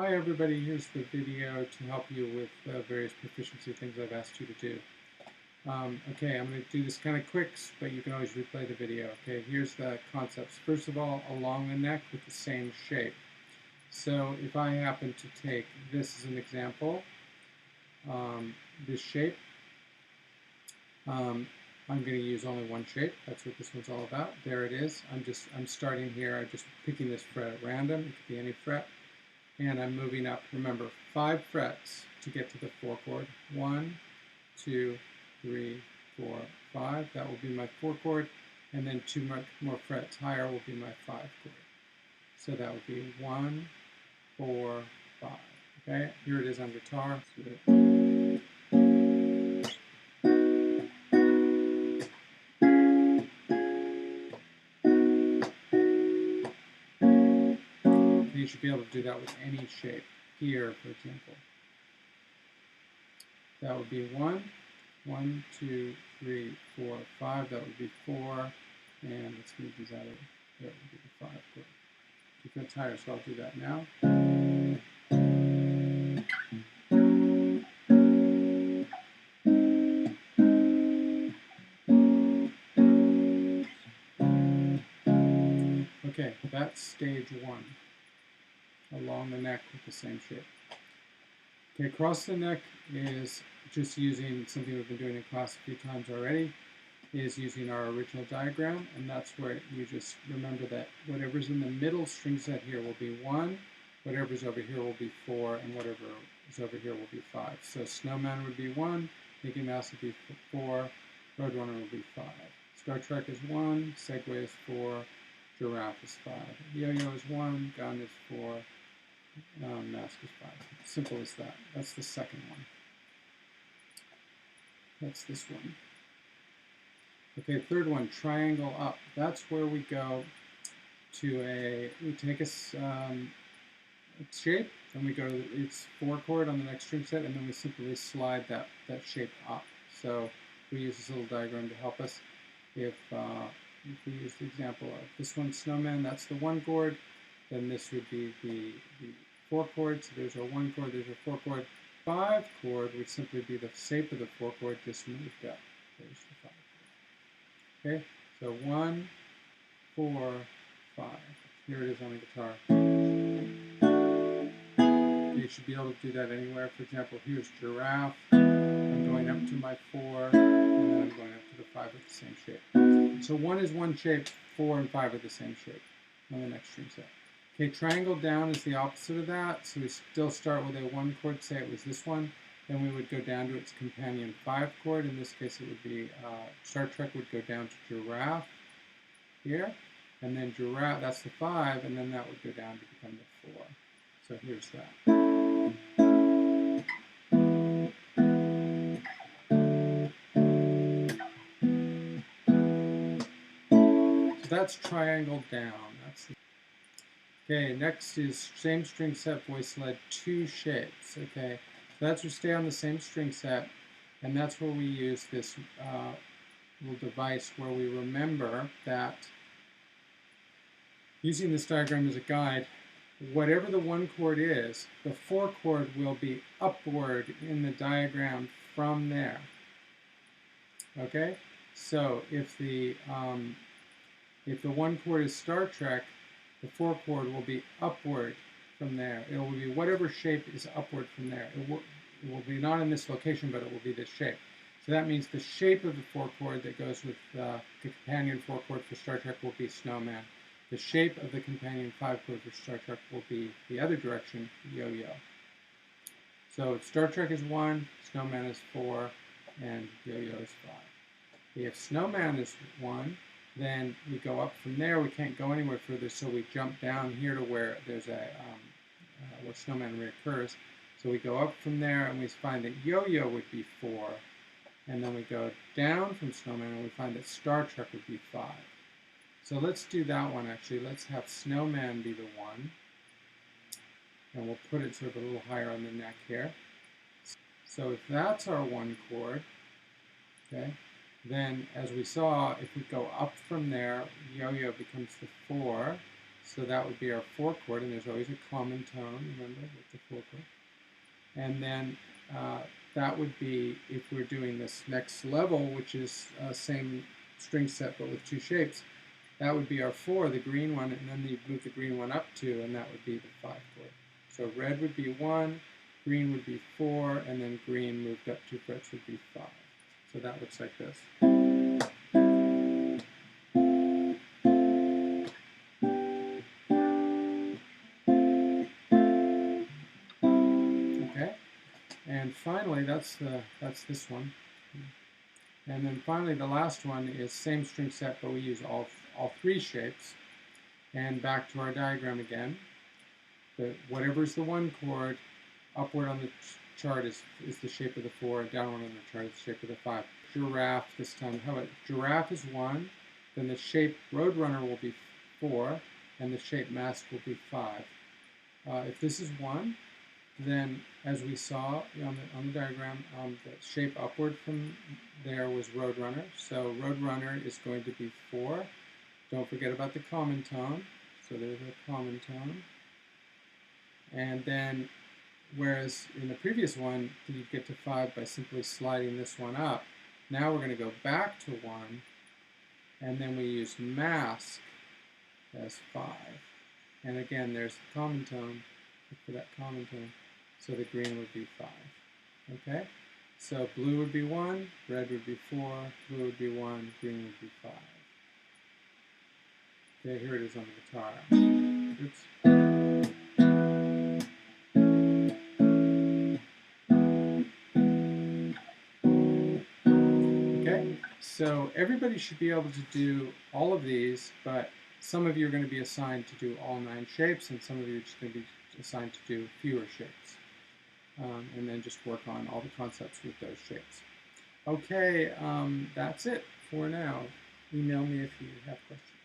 Hi everybody, here's the video to help you with various proficiency things I've asked you to do. Okay, I'm going to do this kind of quick, but you can always replay the video. Okay, here's the concepts. First of all, along the neck with the same shape. So if I happen to take this as an example, this shape, I'm going to use only one shape. That's what this one's all about. There it is. I'm starting here. I'm just picking this fret at random. It could be any fret. And I'm moving up, remember, 5 frets to get to the 4 chord. 1, 2, 3, 4, 5. That will be my 4 chord. And then 2 more frets higher will be my 5 chord. So that would be 1, 4, 5. Okay, here it is on guitar. You should be able to do that with any shape. Here, for example. That would be 1, 1, 2, 3, 4, 5. That would be 4. And let's move these out of there. That would be the 5 chord. 2 frets higher, so I'll do that now. Okay, that's stage 1. Along the neck with the same shape. Okay, across the neck is just using something we've been doing in class a few times already, is using our original diagram, and that's where you just remember that whatever's in the middle string set here will be 1, whatever's over here will be 4, and whatever is over here will be 5. So Snowman would be 1, Mickey Mouse would be 4, Roadrunner would be 5. Star Trek is 1, Segway is 4, Giraffe is 5, Yo-Yo is 1, Gun is 4, Mask is 5. Simple as that. That's the second one. That's this one. Okay, third one, triangle up. That's where we go to we take a shape, and we go to its 4 chord on the next string set, and then we simply slide that shape up. So we use this little diagram to help us. If we use the example of this one, Snowman, that's the 1 chord, then this would be the 4 chord. So there's our 1 chord, there's our 4 chord. 5 chord would simply be the shape of the 4 chord just moved up. There's the 5 chord. Okay, so 1, 4, 5. Here it is on the guitar. You should be able to do that anywhere. For example, here's Giraffe. I'm going up to my 4, and then I'm going up to the 5 with the same shape. So 1 is one shape, 4 and 5 are the same shape on the next string set. Okay, triangle down is the opposite of that. So we still start with a 1 chord, say it was this one. Then we would go down to its companion 5 chord. In this case, it would be, Star Trek would go down to Giraffe here. And then Giraffe, that's the 5, and then that would go down to become the 4. So here's that. That's triangle down. Okay, next is same string set, voice led, 2 shapes. Okay, so that's to stay on the same string set, and that's where we use this little device where we remember that using this diagram as a guide, whatever the 1 chord is, the 4 chord will be upward in the diagram from there. Okay, so if the 1 chord is Star Trek, the 4 chord will be upward from there. It will be whatever shape is upward from there. It will be not in this location, but it will be this shape. So that means the shape of the 4 chord that goes with the companion 4 chord for Star Trek will be Snowman. The shape of the companion 5 chord for Star Trek will be the other direction, Yo-Yo. So Star Trek is 1, Snowman is 4, and Yo-Yo is 5. If Snowman is 1, then we go up from there. We can't go anywhere further, so we jump down here to where there's where Snowman reoccurs. So we go up from there, and we find that Yo-Yo would be 4, and then we go down from Snowman, and we find that Star Trek would be 5. So let's do that one actually. Let's have Snowman be the 1, and we'll put it sort of a little higher on the neck here. So if that's our 1 chord, okay, then as we saw, if we go up from there, Yo-Yo becomes the 4, So that would be our 4 chord, and there's always a common tone, remember, with the 4 chord. And then that would be, if we're doing this next level, which is same string set but with 2 shapes, that would be our 4, the green one, and then you move the green one up 2, and that would be the 5 chord. So red would be 1, green would be 4, and then green moved up 2 frets would be 5. So that looks like this. Okay, and finally that's this one. And then finally the last one is same string set, but we use all 3 shapes. And back to our diagram again. Whatever's the 1 chord, upward on the chart is the shape of the 4, downward on the chart is the shape of the 5. Giraffe this time. How about giraffe is 1, then the shape roadrunner will be 4, and the shape mask will be 5. If this is 1, then as we saw on the diagram, the shape upward from there was roadrunner. So roadrunner is going to be 4. Don't forget about the common tone. So there's a common tone. And then, whereas in the previous one, you get to 5 by simply sliding this one up. Now we're going to go back to 1, and then we use mask as 5. And again, there's the common tone. Look for that common tone. So the green would be 5. Okay? So blue would be 1, red would be 4, blue would be 1, green would be 5. Okay, here it is on the guitar. Oops. Okay, so everybody should be able to do all of these, but some of you are going to be assigned to do all 9 shapes, and some of you are just going to be assigned to do fewer shapes. And then just work on all the concepts with those shapes. Okay, that's it for now. Email me if you have questions.